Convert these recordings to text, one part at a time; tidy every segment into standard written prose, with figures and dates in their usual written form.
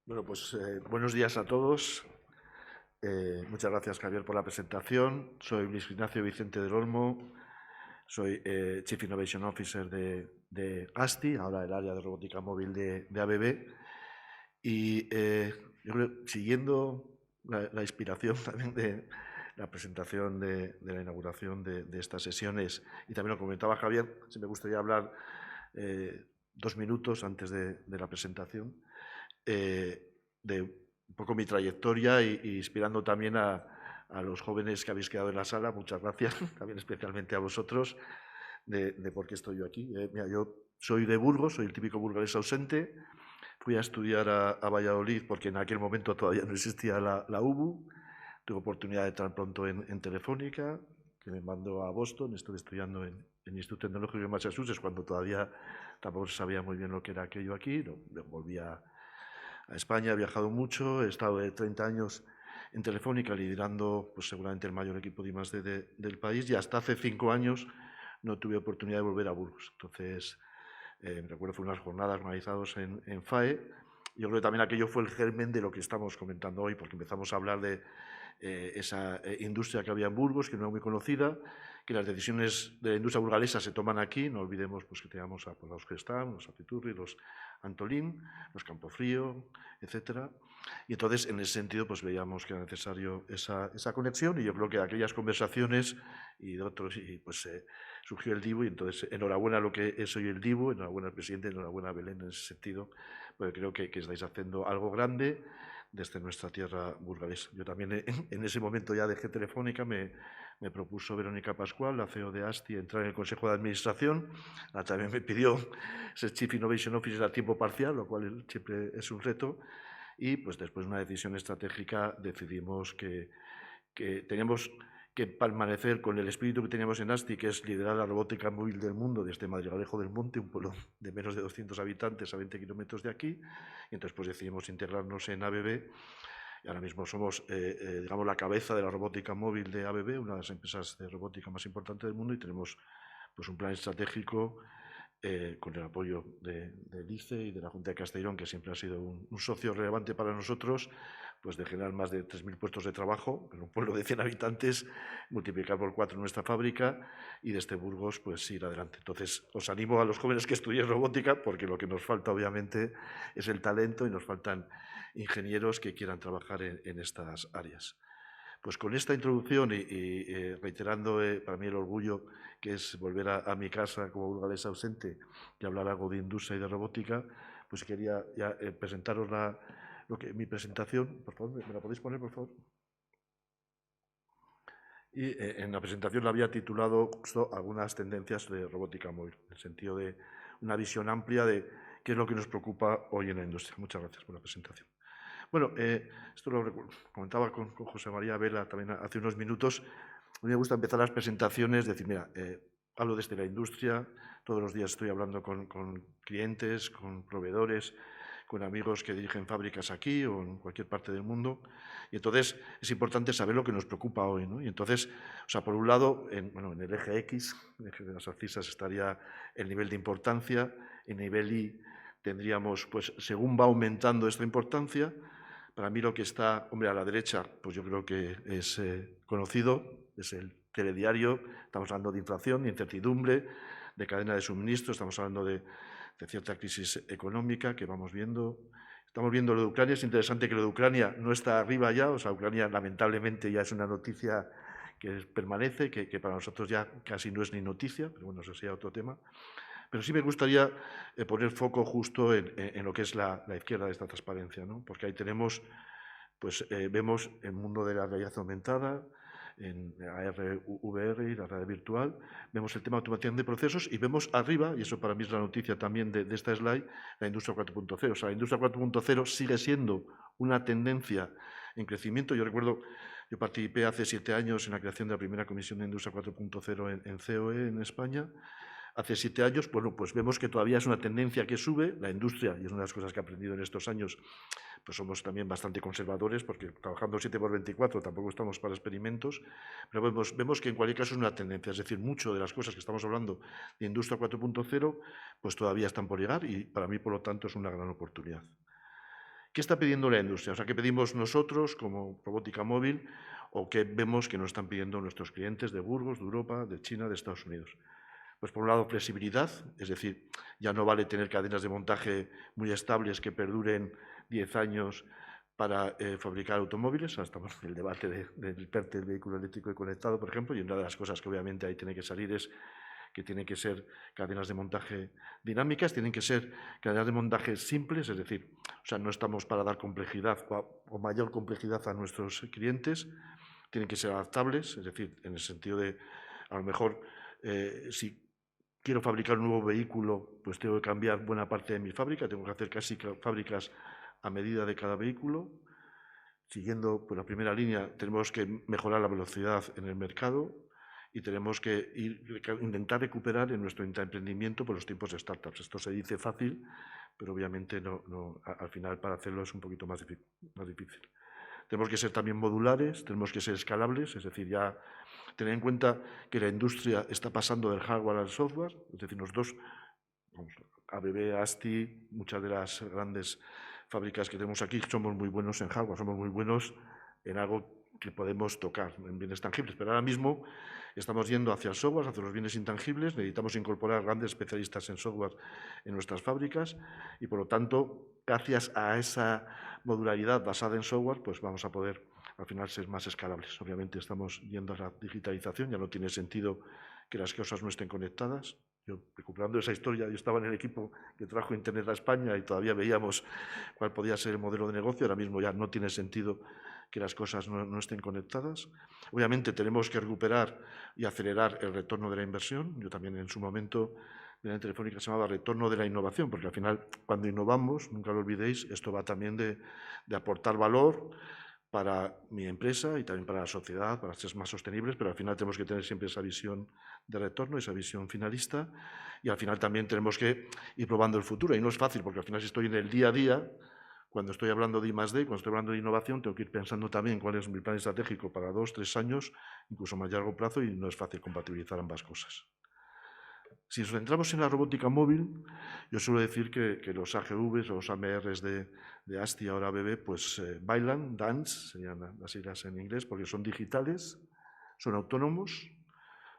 Bueno, pues buenos días a todos. Muchas gracias, Javier, por la presentación. Soy Luis Ignacio Vicente del Olmo, soy Chief Innovation Officer de ASTI, ahora el área de robótica móvil de ABB. Y yo creo, siguiendo la inspiración también de la presentación de la inauguración de estas sesiones, y también lo comentaba Javier, si me gustaría hablar 2 minutos antes de la presentación de un poco mi trayectoria y inspirando también a los jóvenes que habéis quedado en la sala. Muchas gracias, también especialmente a vosotros, de por qué estoy yo aquí. Mira, yo soy de Burgos, soy el típico burgalés ausente. Fui a estudiar a Valladolid porque en aquel momento todavía no existía la UBU. Tuve oportunidad de entrar pronto en Telefónica, que me mandó a Boston. Estuve estudiando en el Instituto Tecnológico de Massachusetts cuando todavía tampoco se sabía muy bien lo que era aquello aquí. Volví a España, he viajado mucho, he estado de 30 años en Telefónica liderando pues, seguramente el mayor equipo de I+D del país, y hasta hace 5 años no tuve oportunidad de volver a Burgos. Entonces, me recuerdo, fueron unas jornadas organizadas en FAE. Yo creo que también aquello fue el germen de lo que estamos comentando hoy, porque empezamos a hablar de esa industria que había en Burgos, que no era muy conocida, que las decisiones de la industria burgalesa se toman aquí. No olvidemos pues, que teníamos a pues, los Gestam, los Aciturri, los Antolín, los Campofrío, etcétera. Y entonces, en ese sentido, pues veíamos que era necesario esa conexión, y yo creo que de aquellas conversaciones y de otros, y pues surgió el DIBU, y entonces enhorabuena a lo que es hoy el DIBU, enhorabuena al presidente, enhorabuena a Belén en ese sentido, porque creo que estáis haciendo algo grande desde nuestra tierra burgalesa. Yo también en ese momento ya dejé Telefónica, me propuso Verónica Pascual, la CEO de ASTI, entrar en el Consejo de Administración. También me pidió ser Chief Innovation Officer a tiempo parcial, lo cual siempre es un reto. Y pues después de una decisión estratégica decidimos que teníamos que permanecer con el espíritu que teníamos en ASTI, que es liderar la robótica móvil del mundo desde Madrigalejo del Monte, un pueblo de menos de 200 habitantes a 20 kilómetros de aquí. Y entonces pues decidimos integrarnos en ABB. Y ahora mismo somos, digamos, la cabeza de la robótica móvil de ABB, una de las empresas de robótica más importantes del mundo, y tenemos pues, un plan estratégico con el apoyo del ICE y de la Junta de Castellón, que siempre ha sido un socio relevante para nosotros, pues de generar más de 3.000 puestos de trabajo en un pueblo de 100 habitantes, multiplicar por 4 nuestra fábrica, y desde Burgos pues ir adelante. Entonces, os animo a los jóvenes que estudien robótica, porque lo que nos falta obviamente es el talento, y nos faltan ingenieros que quieran trabajar en estas áreas. Pues con esta introducción y reiterando para mí el orgullo que es volver a mi casa como burgalés ausente y hablar algo de industria y de robótica, pues quería ya presentaros mi presentación. Por favor, ¿me la podéis poner, por favor? Y en la presentación la había titulado justo algunas tendencias de robótica móvil, en el sentido de una visión amplia de qué es lo que nos preocupa hoy en la industria. Muchas gracias por la presentación. Bueno, esto lo comentaba con José María Vela también hace unos minutos. A mí me gusta empezar las presentaciones, decir, mira, hablo desde la industria, todos los días estoy hablando con clientes, con proveedores, con amigos que dirigen fábricas aquí o en cualquier parte del mundo, y entonces es importante saber lo que nos preocupa hoy, ¿no? Y entonces, o sea, por un lado, en el eje X, el eje de las abscisas, estaría el nivel de importancia, en nivel Y tendríamos, pues, según va aumentando esta importancia. Para mí lo que está, hombre, a la derecha, pues yo creo que es conocido, es el telediario. Estamos hablando de inflación, de incertidumbre, de cadena de suministro, estamos hablando de cierta crisis económica que vamos viendo. Estamos viendo lo de Ucrania. Es interesante que lo de Ucrania no está arriba ya, o sea, Ucrania lamentablemente ya es una noticia que permanece, que para nosotros ya casi no es ni noticia, pero bueno, eso sería otro tema. Pero sí me gustaría poner foco justo en lo que es la izquierda de esta transparencia, ¿no? Porque ahí tenemos, pues vemos el mundo de la realidad aumentada, en AR, VR y la realidad virtual, vemos el tema de automatización de procesos, y vemos arriba, y eso para mí es la noticia también de esta slide, la industria 4.0. O sea, la industria 4.0 sigue siendo una tendencia en crecimiento. Yo recuerdo, yo participé hace 7 años en la creación de la primera comisión de industria 4.0 en COE en España. Hace 7 años, bueno, pues vemos que todavía es una tendencia que sube. La industria, y es una de las cosas que he aprendido en estos años, pues somos también bastante conservadores, porque trabajando 7x24 tampoco estamos para experimentos, pero vemos que en cualquier caso es una tendencia. Es decir, mucho de las cosas que estamos hablando de industria 4.0, pues todavía están por llegar, y para mí, por lo tanto, es una gran oportunidad. ¿Qué está pidiendo la industria? O sea, ¿qué pedimos nosotros como robótica móvil o qué vemos que nos están pidiendo nuestros clientes de Burgos, de Europa, de China, de Estados Unidos? Pues por un lado flexibilidad, es decir, ya no vale tener cadenas de montaje muy estables que perduren 10 años para fabricar automóviles. Ahora estamos en el debate del PERTE, del vehículo eléctrico y conectado, por ejemplo, y una de las cosas que obviamente ahí tiene que salir es que tienen que ser cadenas de montaje dinámicas, tienen que ser cadenas de montaje simples, es decir, o sea, no estamos para dar complejidad o mayor complejidad a nuestros clientes, tienen que ser adaptables, es decir, en el sentido de, a lo mejor, si quiero fabricar un nuevo vehículo, pues tengo que cambiar buena parte de mi fábrica, tengo que hacer casi fábricas a medida de cada vehículo. Siguiendo por la primera línea, tenemos que mejorar la velocidad en el mercado y tenemos que intentar recuperar en nuestro emprendimiento por los tiempos de startups. Esto se dice fácil, pero obviamente al final para hacerlo es un poquito más difícil. Tenemos que ser también modulares, tenemos que ser escalables, es decir, ya tener en cuenta que la industria está pasando del hardware al software, es decir, nosotros, ABB, ASTI, muchas de las grandes fábricas que tenemos aquí somos muy buenos en hardware, somos muy buenos en algo que podemos tocar, en bienes tangibles, pero ahora mismo estamos yendo hacia el software, hacia los bienes intangibles, necesitamos incorporar grandes especialistas en software en nuestras fábricas y, por lo tanto, gracias a esa modularidad basada en software, pues vamos a poder al final ser más escalables. Obviamente estamos yendo a la digitalización, ya no tiene sentido que las cosas no estén conectadas. Yo, recuperando esa historia, yo estaba en el equipo que trajo Internet a España y todavía veíamos cuál podía ser el modelo de negocio. Ahora mismo ya no tiene sentido que las cosas no estén conectadas. Obviamente tenemos que recuperar y acelerar el retorno de la inversión. Yo también en su momento de la Telefónica se llamaba retorno de la innovación, porque al final cuando innovamos, nunca lo olvidéis, esto va también de aportar valor para mi empresa y también para la sociedad, para ser más sostenibles, pero al final tenemos que tener siempre esa visión de retorno, esa visión finalista, y al final también tenemos que ir probando el futuro. Y no es fácil, porque al final si estoy en el día a día, cuando estoy hablando de I+D, cuando estoy hablando de innovación, tengo que ir pensando también cuál es mi plan estratégico para 2, 3 años, incluso más largo plazo, y no es fácil compatibilizar ambas cosas. Si nos centramos en la robótica móvil, yo suelo decir que los AGVs o los AMRs de ASTI, ahora ABB, pues bailan, dance, serían las siglas en inglés, porque son digitales, son autónomos,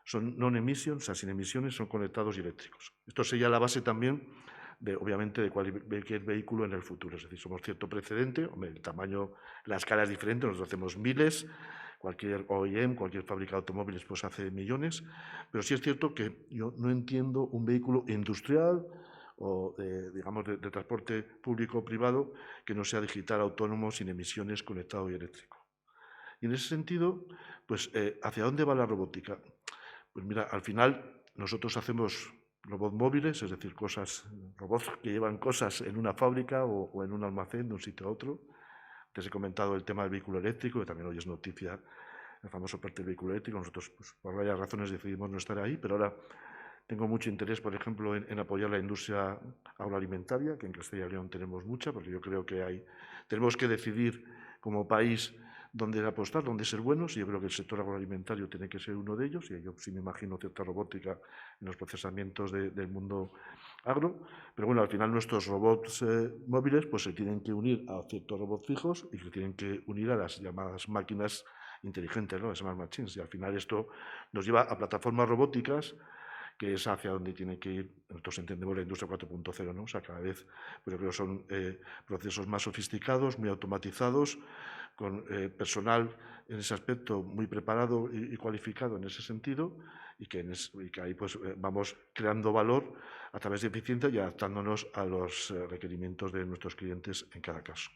son non-emission, o sea, sin emisiones, son conectados y eléctricos. Esto sería la base también, obviamente, de cualquier vehículo en el futuro. Es decir, somos cierto precedente, hombre, el tamaño, la escala es diferente, nosotros hacemos miles, cualquier OEM, cualquier fábrica de automóviles pues hace millones, pero sí es cierto que yo no entiendo un vehículo industrial o digamos de transporte público o privado que no sea digital, autónomo, sin emisiones, conectado y eléctrico. Y en ese sentido, pues, ¿hacia dónde va la robótica? Pues mira, al final nosotros hacemos robots móviles, es decir, robots que llevan cosas en una fábrica o en un almacén de un sitio a otro. Antes he comentado el tema del vehículo eléctrico, que también hoy es noticia, el famoso PERTE del vehículo eléctrico. Nosotros, pues, por varias razones, decidimos no estar ahí, pero ahora tengo mucho interés, por ejemplo, en apoyar la industria agroalimentaria, que en Castilla y León tenemos mucha, porque yo creo que tenemos que decidir como país dónde apostar, dónde ser buenos, y yo creo que el sector agroalimentario tiene que ser uno de ellos, y yo sí me imagino cierta robótica en los procesamientos del mundo agro, pero bueno, al final nuestros robots móviles pues se tienen que unir a ciertos robots fijos y se tienen que unir a las llamadas máquinas inteligentes, ¿no? Smart Machines, y al final esto nos lleva a plataformas robóticas que es hacia donde tiene que ir, nosotros entendemos la industria 4.0, ¿no? O sea, cada vez, pues yo creo que son procesos más sofisticados, muy automatizados, con personal en ese aspecto muy preparado y cualificado en ese sentido, y que ahí pues vamos creando valor a través de eficiencia y adaptándonos a los requerimientos de nuestros clientes en cada caso.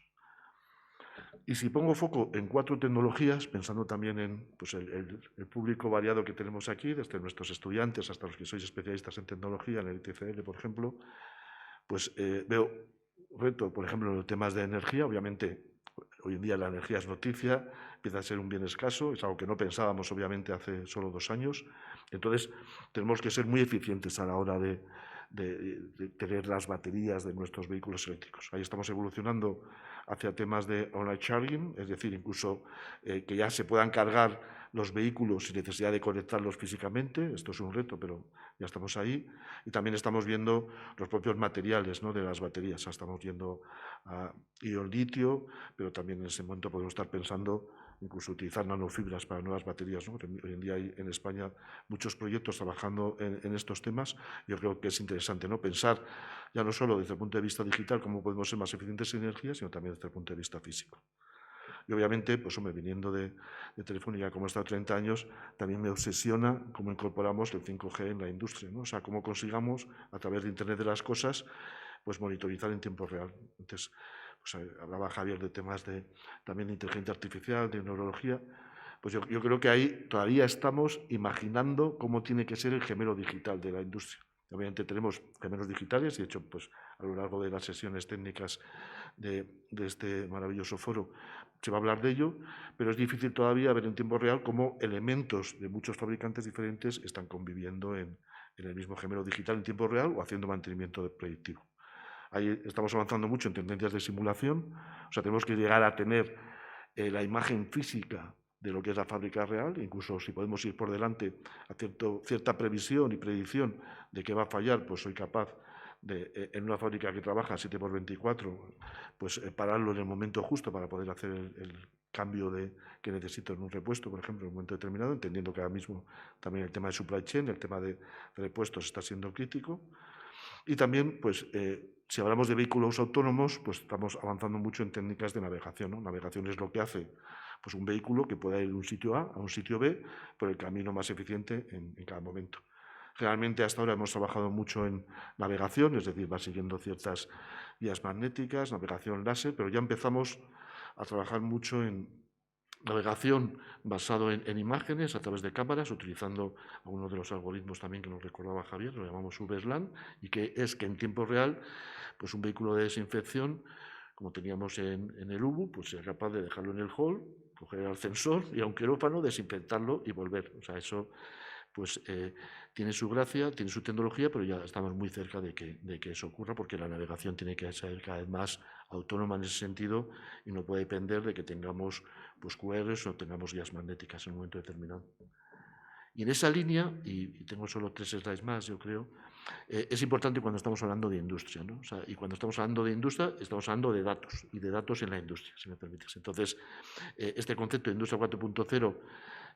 Y si pongo foco en 4 tecnologías, pensando también en pues, el público variado que tenemos aquí, desde nuestros estudiantes hasta los que sois especialistas en tecnología, en el ITCL, por ejemplo, pues veo reto, por ejemplo, en los temas de energía. Obviamente, hoy en día la energía es noticia, empieza a ser un bien escaso, es algo que no pensábamos, obviamente, hace solo 2 años. Entonces, tenemos que ser muy eficientes a la hora de de tener las baterías de nuestros vehículos eléctricos. Ahí estamos evolucionando hacia temas de online charging, es decir, incluso que ya se puedan cargar los vehículos sin necesidad de conectarlos físicamente. Esto es un reto, pero ya estamos ahí. Y también estamos viendo los propios materiales, ¿no?, de las baterías. Estamos yendo a ion litio, pero también en ese momento podemos estar pensando incluso utilizar nanofibras para nuevas baterías, ¿no? Hoy en día hay en España muchos proyectos trabajando en estos temas. Yo creo que es interesante, ¿no?, pensar ya no solo desde el punto de vista digital cómo podemos ser más eficientes en energía, sino también desde el punto de vista físico. Y obviamente, pues hombre, viniendo de Telefónica, como he estado 30 años, también me obsesiona cómo incorporamos el 5G en la industria, ¿no? O sea, cómo consigamos, a través de Internet de las cosas, pues monitorizar en tiempo real. Entonces, pues hablaba Javier de temas también de inteligencia artificial, de neurología. Pues yo creo que ahí todavía estamos imaginando cómo tiene que ser el gemelo digital de la industria. Obviamente tenemos gemelos digitales y, de hecho, pues, a lo largo de las sesiones técnicas de este maravilloso foro se va a hablar de ello, pero es difícil todavía ver en tiempo real cómo elementos de muchos fabricantes diferentes están conviviendo en el mismo gemelo digital en tiempo real o haciendo mantenimiento predictivo. Ahí estamos avanzando mucho en tendencias de simulación, o sea, tenemos que llegar a tener la imagen física de lo que es la fábrica real, incluso si podemos ir por delante a cierta previsión y predicción de que va a fallar, pues soy capaz de, en una fábrica que trabaja 7x24, pues pararlo en el momento justo para poder hacer el cambio que necesito en un repuesto, por ejemplo, en un momento determinado, entendiendo que ahora mismo también el tema de supply chain, el tema de repuestos está siendo crítico. Y también, pues, si hablamos de vehículos autónomos, pues estamos avanzando mucho en técnicas de navegación, ¿no? Navegación es lo que hace, pues, un vehículo que pueda ir de un sitio A a un sitio B por el camino más eficiente en cada momento. Generalmente, hasta ahora hemos trabajado mucho en navegación, es decir, va siguiendo ciertas vías magnéticas, navegación láser, pero ya empezamos a trabajar mucho en navegación basado en imágenes a través de cámaras, utilizando algunos de los algoritmos también que nos recordaba Javier, lo llamamos VSLAN, y que es que en tiempo real, pues un vehículo de desinfección, como teníamos en el UBU, pues sea capaz de dejarlo en el hall, coger el ascensor, ir a un quirófano, desinfectarlo y volver. O sea, eso pues tiene su gracia, tiene su tecnología, pero ya estamos muy cerca de que eso ocurra, porque la navegación tiene que ser cada vez más autónoma en ese sentido y no puede depender de que tengamos, pues, QRs o tengamos guías magnéticas en un momento determinado. Y en esa línea, y tengo solo 3 slides más, yo creo, es importante cuando estamos hablando de industria, ¿no? O sea, y cuando estamos hablando de industria, estamos hablando de datos, y de datos en la industria, si me permites. Entonces, este concepto de industria 4.0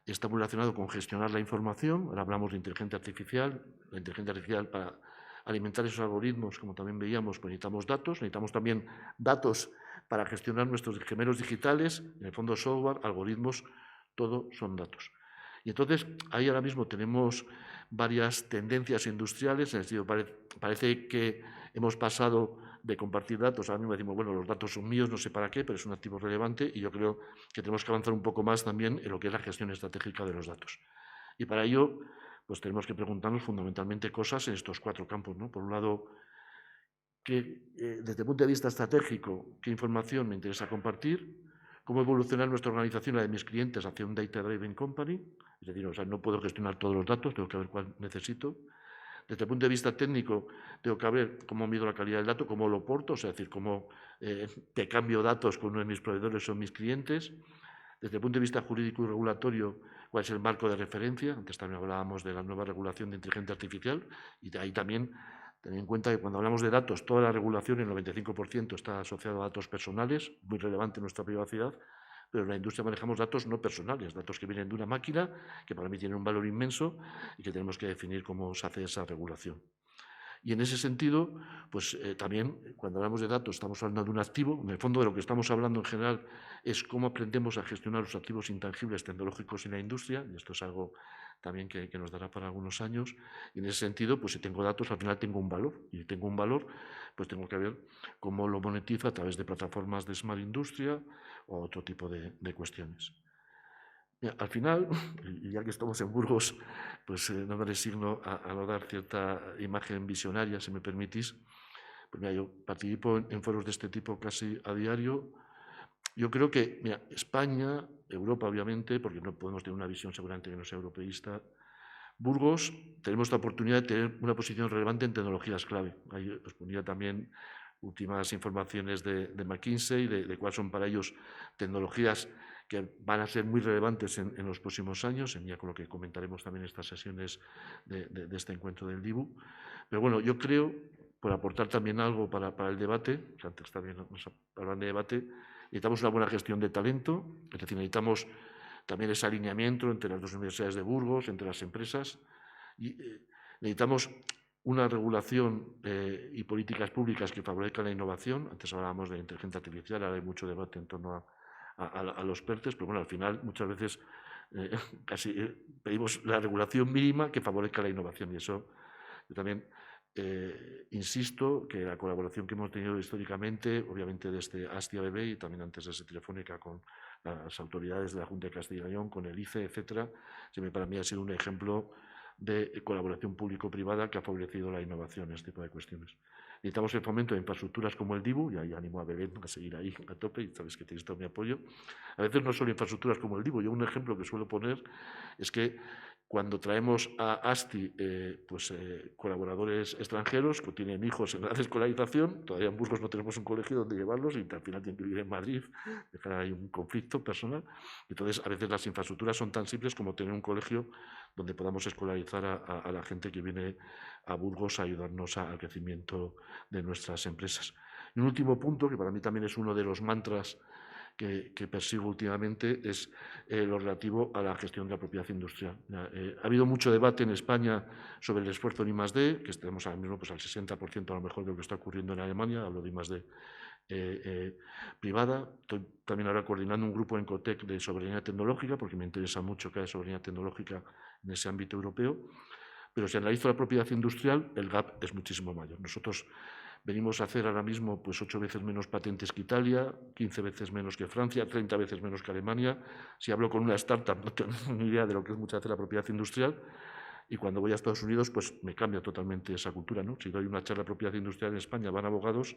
está muy relacionado con gestionar la información. Ahora hablamos de inteligencia artificial. La inteligencia artificial, para alimentar esos algoritmos, como también veíamos, pues necesitamos datos. Necesitamos también datos para gestionar nuestros gemelos digitales. En el fondo, software, algoritmos, todo son datos. Y entonces, ahí ahora mismo tenemos varias tendencias industriales. En el sentido, parece que hemos pasado de compartir datos. Ahora mismo decimos, bueno, los datos son míos, no sé para qué, pero es un activo relevante, y yo creo que tenemos que avanzar un poco más también en lo que es la gestión estratégica de los datos. Y para ello, pues tenemos que preguntarnos fundamentalmente cosas en estos 4 campos, ¿no? Por un lado, desde el punto de vista estratégico, ¿qué información me interesa compartir? ¿Cómo evolucionar nuestra organización y la de mis clientes hacia un data-driven company? Es decir, o sea, no puedo gestionar todos los datos, tengo que ver cuál necesito. Desde el punto de vista técnico, tengo que ver cómo mido la calidad del dato, cómo lo porto, o sea, es decir, cómo te cambio datos con uno de mis proveedores o mis clientes. Desde el punto de vista jurídico y regulatorio, cuál es el marco de referencia. Antes también hablábamos de la nueva regulación de inteligencia artificial, y de ahí también tener en cuenta que cuando hablamos de datos, toda la regulación, el 95%, está asociado a datos personales, muy relevante en nuestra privacidad, pero en la industria manejamos datos no personales, datos que vienen de una máquina, que para mí tienen un valor inmenso y que tenemos que definir cómo se hace esa regulación. Y en ese sentido, pues también cuando hablamos de datos estamos hablando de un activo. En el fondo, de lo que estamos hablando en general es cómo aprendemos a gestionar los activos intangibles tecnológicos en la industria, y esto es algo también que nos dará para algunos años. Y en ese sentido, pues si tengo datos, al final tengo un valor, y si tengo un valor, pues tengo que ver cómo lo monetizo a través de plataformas de Smart Industria o otro tipo de cuestiones. Al final, y ya que estamos en Burgos, pues no me resigno a no dar cierta imagen visionaria, si me permitís. Pues mira, yo participo en foros de este tipo casi a diario. Yo creo que, mira, España, Europa obviamente, porque no podemos tener una visión seguramente que no sea europeísta, Burgos, tenemos la oportunidad de tener una posición relevante en tecnologías clave. Ahí os ponía también últimas informaciones de McKinsey, de cuáles son para ellos tecnologías que van a ser muy relevantes en los próximos años, en línea con lo que comentaremos también en estas sesiones de este encuentro del DIBU. Pero bueno, yo creo, por aportar también algo para el debate, que antes también nos hablan de debate, necesitamos una buena gestión de talento, es decir, necesitamos también ese alineamiento entre las dos universidades de Burgos, entre las empresas, y necesitamos una regulación y políticas públicas que favorezcan la innovación. Antes hablábamos de inteligencia artificial, ahora hay mucho debate en torno a los PERTES, pero bueno, al final muchas veces casi pedimos la regulación mínima que favorezca la innovación, y eso yo también insisto que la colaboración que hemos tenido históricamente, obviamente desde Astia-BB y también antes desde Telefónica con las autoridades de la Junta de Castilla y León, con el ICE, etcétera, para mí ha sido un ejemplo de colaboración público-privada que ha favorecido la innovación en este tipo de cuestiones. Necesitamos el fomento de infraestructuras como el DIBU, y ahí animo a Belén a seguir ahí a tope, y sabes que tienes todo mi apoyo. A veces no solo infraestructuras como el DIBU, yo un ejemplo que suelo poner es que cuando traemos a ASTI colaboradores extranjeros que tienen hijos en edad de escolarización, todavía en Burgos no tenemos un colegio donde llevarlos y al final tienen que vivir en Madrid, dejar ahí un conflicto personal. Entonces, a veces las infraestructuras son tan simples como tener un colegio donde podamos escolarizar a la gente que viene a Burgos a ayudarnos al crecimiento de nuestras empresas. Y un último punto, que para mí también es uno de los mantras que persigo últimamente, es lo relativo a la gestión de la propiedad industrial. Ha habido mucho debate en España sobre el esfuerzo en I+D, que estamos ahora mismo al 60% a lo mejor de lo que está ocurriendo en Alemania, hablo de I+D privada. Estoy también ahora coordinando un grupo en COTEC de soberanía tecnológica, porque me interesa mucho que haya soberanía tecnológica en ese ámbito europeo. Pero si analizo la propiedad industrial, el gap es muchísimo mayor. Nosotros venimos a hacer ahora mismo 8 veces menos patentes que Italia, 15 veces menos que Francia, 30 veces menos que Alemania. Si hablo con una startup no tengo ni idea de lo que es muchas veces la propiedad industrial, y cuando voy a Estados Unidos pues me cambia totalmente esa cultura, ¿no? Si doy una charla de propiedad industrial en España van abogados,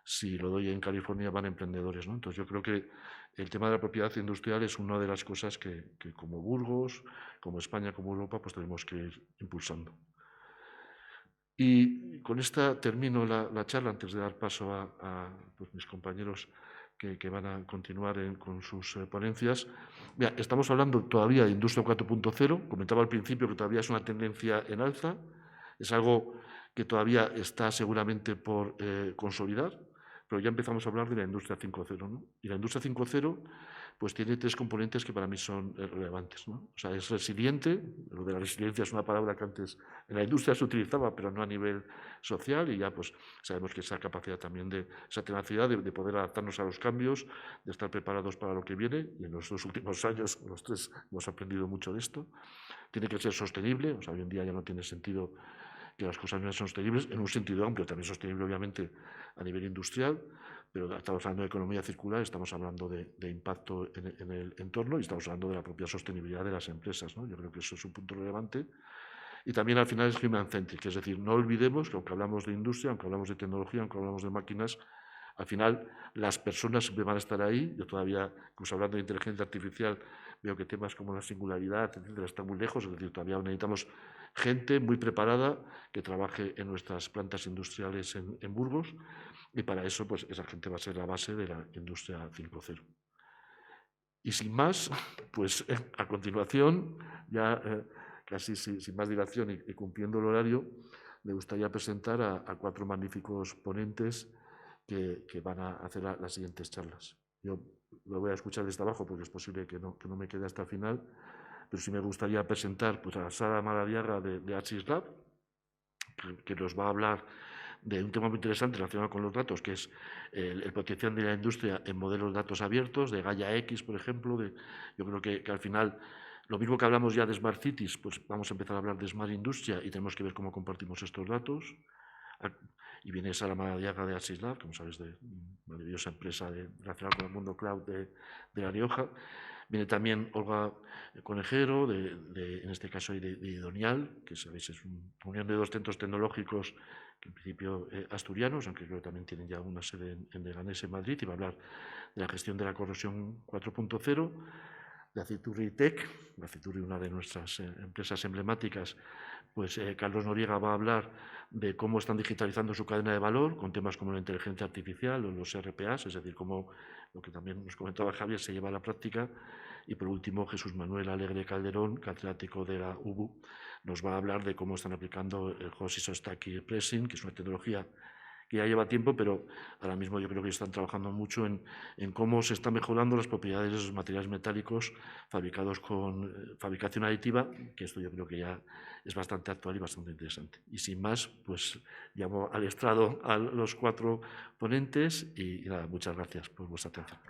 si lo doy en California van emprendedores, ¿no? Entonces yo creo que el tema de la propiedad industrial es una de las cosas que como Burgos, como España, como Europa, pues tenemos que ir impulsando. Y con esta termino la charla antes de dar paso a pues, mis compañeros que van a continuar con sus ponencias. Mira, estamos hablando todavía de Industria 4.0. Comentaba al principio que todavía es una tendencia en alza. Es algo que todavía está seguramente por consolidar, pero ya empezamos a hablar de la Industria 5.0, ¿no? Y la Industria 5.0 pues tiene 3 componentes que para mí son relevantes, ¿no? O sea, es resiliente. Lo de la resiliencia es una palabra que antes en la industria se utilizaba, pero no a nivel social, y ya pues sabemos que esa capacidad también esa tenacidad de poder adaptarnos a los cambios, de estar preparados para lo que viene, y en los 2 últimos años los 3 hemos aprendido mucho de esto. Tiene que ser sostenible, o sea, hoy en día ya no tiene sentido que las cosas no son sostenibles, en un sentido amplio, también sostenible obviamente a nivel industrial, pero estamos hablando de economía circular, estamos hablando de impacto en el entorno y estamos hablando de la propia sostenibilidad de las empresas, ¿no? Yo creo que eso es un punto relevante. Y también al final es human-centric, es decir, no olvidemos que aunque hablamos de industria, aunque hablamos de tecnología, aunque hablamos de máquinas, al final las personas siempre van a estar ahí. Yo todavía, incluso hablando de inteligencia artificial, veo que temas como la singularidad, etcétera, están muy lejos, es decir, todavía necesitamos gente muy preparada que trabaje en nuestras plantas industriales en Burgos, y para eso pues esa gente va a ser la base de la industria 5.0. Y sin más, pues a continuación, ya casi sin más dilación y cumpliendo el horario, me gustaría presentar a 4 magníficos ponentes que van a hacer las siguientes charlas. Yo lo voy a escuchar desde abajo porque es posible que no me quede hasta el final, pero sí me gustaría presentar pues, a Sara Maradiaga de Axis Lab, que nos va a hablar de un tema muy interesante relacionado con los datos, que es el potencial de la industria en modelos de datos abiertos, de Gaia X, por ejemplo. Yo creo que al final, lo mismo que hablamos ya de Smart Cities, pues vamos a empezar a hablar de Smart Industria y tenemos que ver cómo compartimos estos datos. Y viene Sara Maradiaga de Axis Lab, como sabéis, de maravillosa empresa relacionada con el mundo cloud de La Rioja. Viene también Olga Conejero, en este caso de Idonial, que sabéis es una unión de 2 centros tecnológicos, que en principio asturianos, aunque creo que también tienen ya una sede en Leganés, en Madrid, y va a hablar de la gestión de la corrosión 4.0. de Aciturri Tech, Aciturri, una de nuestras empresas emblemáticas, pues Carlos Noriega va a hablar de cómo están digitalizando su cadena de valor con temas como la inteligencia artificial o los RPAs, es decir, cómo lo que también nos comentaba Javier se lleva a la práctica. Y por último, Jesús Manuel Alegre Calderón, catedrático de la UBU, nos va a hablar de cómo están aplicando el Hot Stack Pressing, que es una tecnología que ya lleva tiempo, pero ahora mismo yo creo que están trabajando mucho en cómo se están mejorando las propiedades de esos materiales metálicos fabricados con fabricación aditiva, que esto yo creo que ya es bastante actual y bastante interesante. Y sin más, pues llamo al estrado a los 4 ponentes y nada, muchas gracias por vuestra atención.